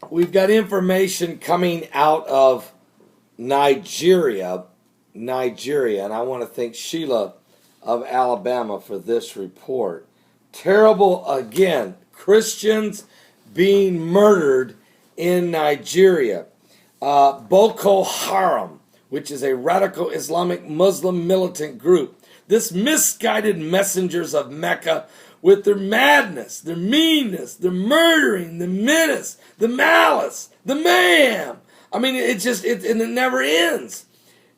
we've got information coming out of Nigeria, and I want to thank Sheila of Alabama for this report. Terrible again, Christians being murdered in Nigeria. Boko Haram, which is a radical Islamic Muslim militant group. This misguided messengers of Mecca with their madness, their meanness, their murdering, the menace, the malice, the mayhem. I mean, it never ends.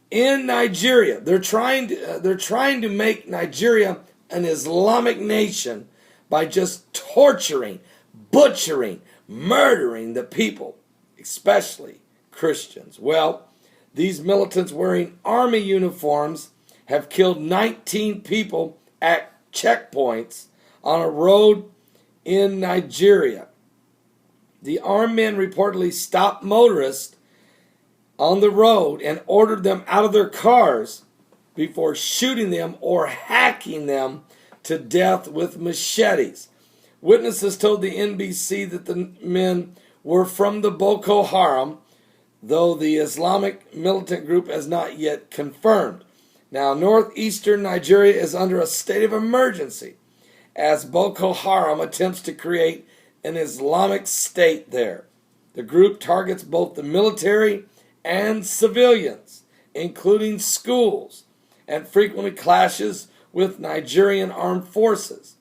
In Nigeria, they're trying to make Nigeria an Islamic nation by just torturing, butchering, murdering the people, especially Christians. Well, these militants wearing army uniforms have killed 19 people at checkpoints on a road in Nigeria. The armed men reportedly stopped motorists on the road and ordered them out of their cars before shooting them or hacking them to death with machetes. Witnesses told the NBC that the men were from the Boko Haram, though the Islamic militant group has not yet confirmed. Now, northeastern Nigeria is under a state of emergency as Boko Haram attempts to create an Islamic state there. The group targets both the military and civilians, including schools, and frequently clashes with Nigerian armed forces.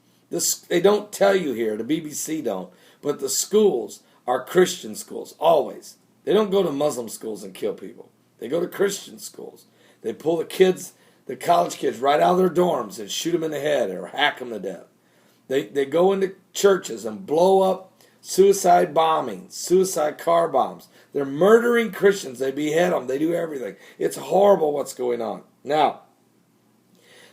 They don't tell you here, the BBC don't, but the schools are Christian schools, always. They don't go to Muslim schools and kill people. They go to Christian schools. They pull the college kids right out of their dorms and shoot them in the head or hack them to death. They go into churches and blow up suicide bombings, suicide car bombs. They're murdering Christians. They behead them. They do everything. It's horrible what's going on. Now,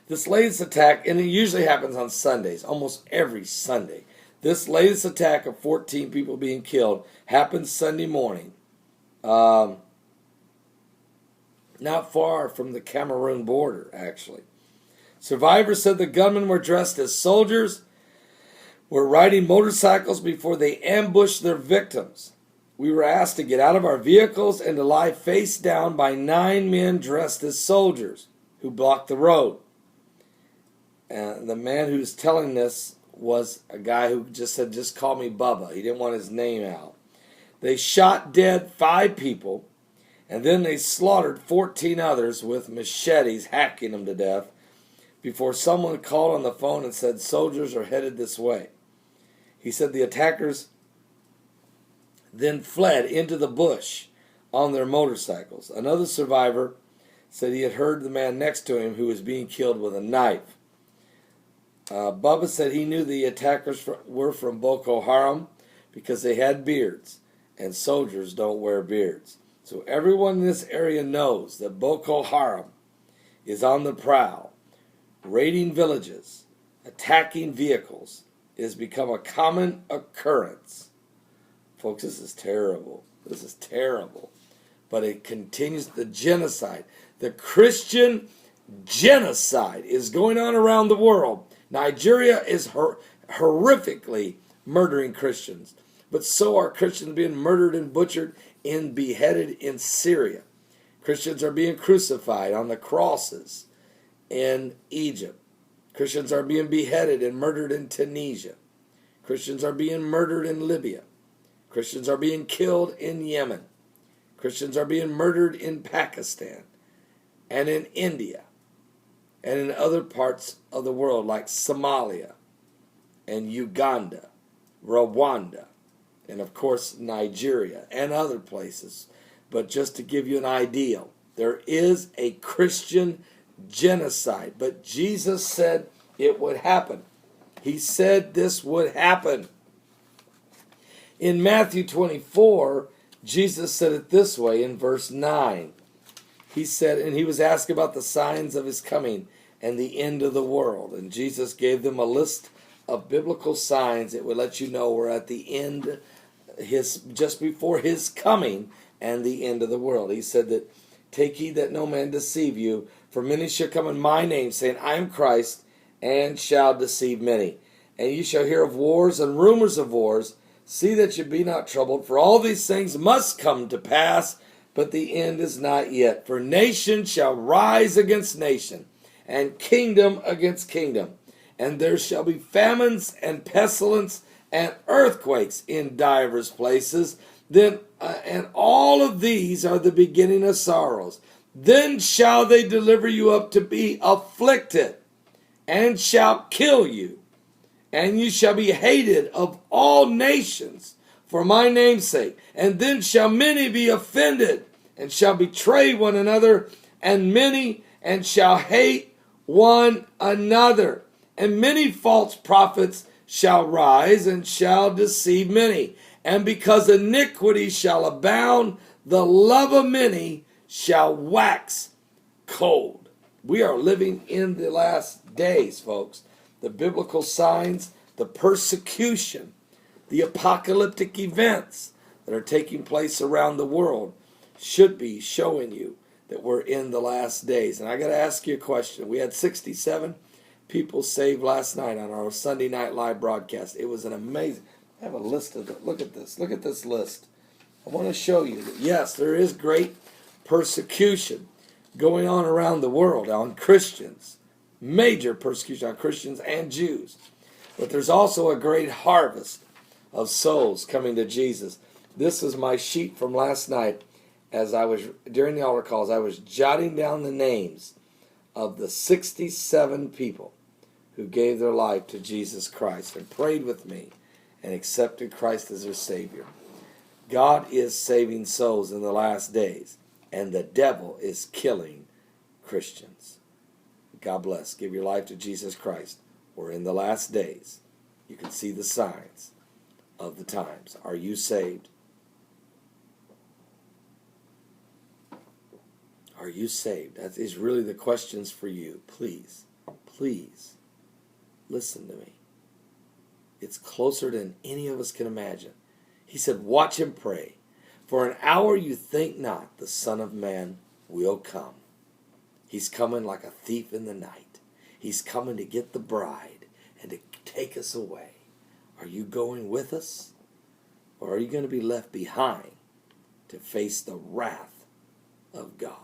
this latest attack, and it usually happens on Sundays, almost every Sunday. This latest attack of 14 people being killed happened Sunday morning. Not far from the Cameroon border, actually. Survivors said the gunmen were dressed as soldiers, were riding motorcycles before they ambushed their victims. We were asked to get out of our vehicles and to lie face down by 9 men dressed as soldiers who blocked the road. And the man who's telling this was a guy who just said, "Just call me Bubba." He didn't want his name out. They shot dead 5 people, and then they slaughtered 14 others with machetes, hacking them to death, before someone called on the phone and said soldiers are headed this way. He said the attackers then fled into the bush on their motorcycles. Another survivor said he had heard the man next to him who was being killed with a knife. Bubba said he knew the attackers were from Boko Haram because they had beards, and soldiers don't wear beards. So everyone in this area knows that Boko Haram is on the prowl, raiding villages, attacking vehicles. It has become a common occurrence. Folks, this is terrible. This is terrible. But it continues, the genocide. The Christian genocide is going on around the world. Nigeria is horrifically murdering Christians. But so are Christians being murdered and butchered and beheaded in Syria. Christians are being crucified on the crosses in Egypt. Christians are being beheaded and murdered in Tunisia. Christians are being murdered in Libya. Christians are being killed in Yemen. Christians are being murdered in Pakistan and in India and in other parts of the world like Somalia and Uganda, Rwanda, and of course Nigeria and other places. But just to give you an idea, there is a Christian genocide. But Jesus said it would happen. He said this would happen. In Matthew 24, Jesus said it this way in verse 9. He said, and he was asked about the signs of his coming and the end of the world. And Jesus gave them a list of biblical signs that would let you know we're at the end, just before his coming and the end of the world. He said that, take heed that no man deceive you, for many shall come in my name, saying, I am Christ, and shall deceive many. And you shall hear of wars and rumors of wars. See that you be not troubled, for all these things must come to pass, but the end is not yet. For nation shall rise against nation, and kingdom against kingdom. And there shall be famines and pestilence and earthquakes in divers places. And all of these are the beginning of sorrows. Then shall they deliver you up to be afflicted, and shall kill you. And you shall be hated of all nations for my name's sake. And then shall many be offended, and shall betray one another, and shall hate one another. And many false prophets shall rise, and shall deceive many. And because iniquity shall abound, the love of many shall wax cold. We are living in the last days, folks. The biblical signs, the persecution, the apocalyptic events that are taking place around the world should be showing you that we're in the last days. And I got to ask you a question. We had 67 people saved last night on our Sunday night live broadcast. It was an amazing. I have a list of it. Look at this. Look at this list. I want to show you that, yes, there is great persecution going on around the world on Christians. Major persecution on Christians and Jews. But there's also a great harvest of souls coming to Jesus. This is my sheet from last night. As I was, during the altar calls, I was jotting down the names of the 67 people who gave their life to Jesus Christ and prayed with me and accepted Christ as their Savior. God is saving souls in the last days, and the devil is killing Christians. God bless. Give your life to Jesus Christ. We're in the last days. You can see the signs of the times. Are you saved? Are you saved? That is really the questions for you. Please, please, listen to me. It's closer than any of us can imagine. He said, watch and pray. For an hour you think not, the Son of Man will come. He's coming like a thief in the night. He's coming to get the bride and to take us away. Are you going with us? Or are you going to be left behind to face the wrath of God?